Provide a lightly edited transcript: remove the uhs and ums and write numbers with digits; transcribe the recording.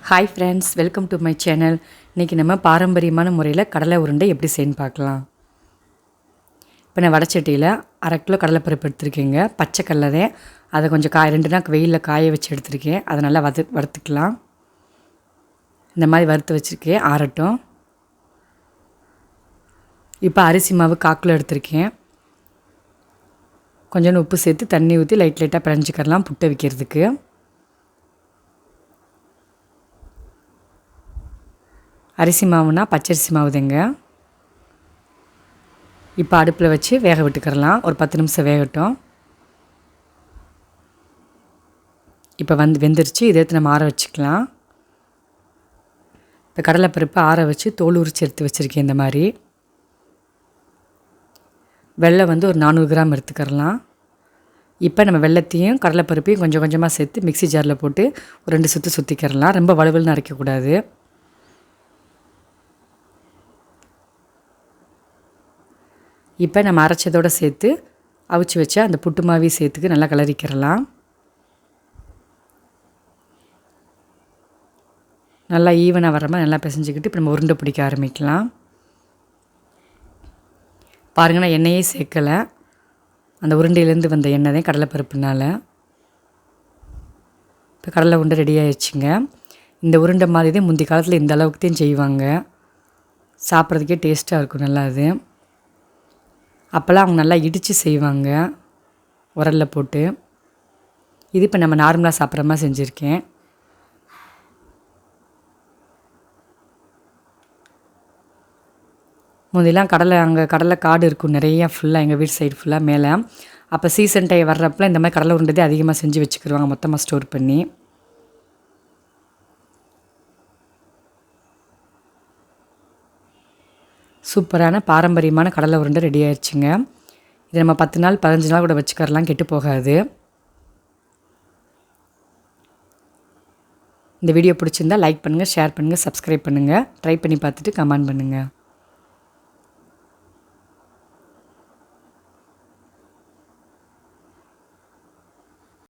Hi friends, welcome to my channel. இன்றைக்கி நம்ம பாரம்பரியமான முறையில் கடலை உருண்டை எப்படி செய்யணும்னு பார்க்கலாம். இப்போ நான் வடச்சட்டியில் 1/2 கிலோ கடலைப்பருப்பு எடுத்துருக்கேங்க. பச்சை கடலை, அதை கொஞ்சம் 2 நாள் வெயிலில் காய வச்சு எடுத்துருக்கேன். அதை நல்லா வறுத்துக்கலாம். இந்த மாதிரி வறுத்து வச்சுருக்கேன், ஆறட்டும். இப்போ அரிசி மாவு 1/4 கிலோ எடுத்துருக்கேன். கொஞ்சோண்டு உப்பு சேர்த்து தண்ணி ஊற்றி லைட்டாக பிணைஞ்சிக்கலாம் புட்டை வைக்கிறதுக்கு. அரிசி மாவுனா பச்சரிசி மாவுதுங்க. இப்போ அடுப்பில் வச்சு வேக விட்டுக்கிறலாம். ஒரு 10 நிமிஷம் வேகட்டும். இப்போ வெந்துருச்சு. இதை எடுத்து நம்ம ஆற வச்சுக்கலாம். இப்போ கடலைப்பருப்பு ஆற வச்சு தோல் உரிச்சு எடுத்து வச்சுருக்கேன். இந்த மாதிரி வெல்லம் ஒரு 400 கிராம் எடுத்துக்கிறலாம். இப்போ நம்ம வெல்லத்தையும் கடலைப்பருப்பையும் கொஞ்சம் கொஞ்சமாக சேர்த்து மிக்ஸி ஜாரில் போட்டு ஒரு 2 சுற்று சுற்றிக்கிறலாம். ரொம்ப வலுவலுன்னு அரைக்கக்கூடாது. இப்போ நம்ம அரைச்சதோடு சேர்த்து அவிச்சு வச்சா அந்த புட்டு மாவி சேர்த்துக்கு நல்லா கிளறிக்கிறலாம். நல்லா ஈவனாக வர மாதிரி நல்லா பிசைஞ்சிக்கிட்டு இப்போ நம்ம உருண்டை பிடிக்க ஆரம்பிக்கலாம். பாருங்கள், நான் எண்ணெயே சேர்க்கலை. அந்த உருண்டையிலேருந்து வந்த எண்ணெய் தான் கடலைப்பருப்புனால். இப்போ கடலை உருண்டை ரெடி ஆகிடுச்சுங்க. இந்த உருண்டை மாதிரி தான் முந்தைய காலத்தில் இந்த அளவுக்கு தான் செய்வாங்க. சாப்பிட்றதுக்கே டேஸ்ட்டாக இருக்கும் நல்லா. அது அப்போல்லாம் அவங்க நல்லா இடித்து செய்வாங்க உரலில் போட்டு. இது இப்போ நம்ம நார்மலாக சாப்பிட்ற மாதிரி செஞ்சுருக்கேன். முதலாம் அங்கே கடலை காடு இருக்கும் நிறையா, ஃபுல்லாக எங்கள் வீட்டு சைடு ஃபுல்லாக மேலே. அப்போ சீசன் டைம் வர்றப்பெல்லாம் இந்த மாதிரி கடலை உருண்டை அதிகமாக செஞ்சு வச்சுக்கிடுவாங்க, மொத்தமாக ஸ்டோர் பண்ணி. சூப்பரான பாரம்பரியமான கடலை உருண்டை ரெடி ஆயிடுச்சுங்க. இது நம்ம 10 நாள் 15 நாள் கூட வச்சுக்கறலாம், கெட்டு போகாது. இந்த வீடியோ பிடிச்சிருந்தால் லைக் பண்ணுங்கள், ஷேர் பண்ணுங்கள், சப்ஸ்கிரைப் பண்ணுங்கள். ட்ரை பண்ணி பார்த்துட்டு கமெண்ட் பண்ணுங்கள்.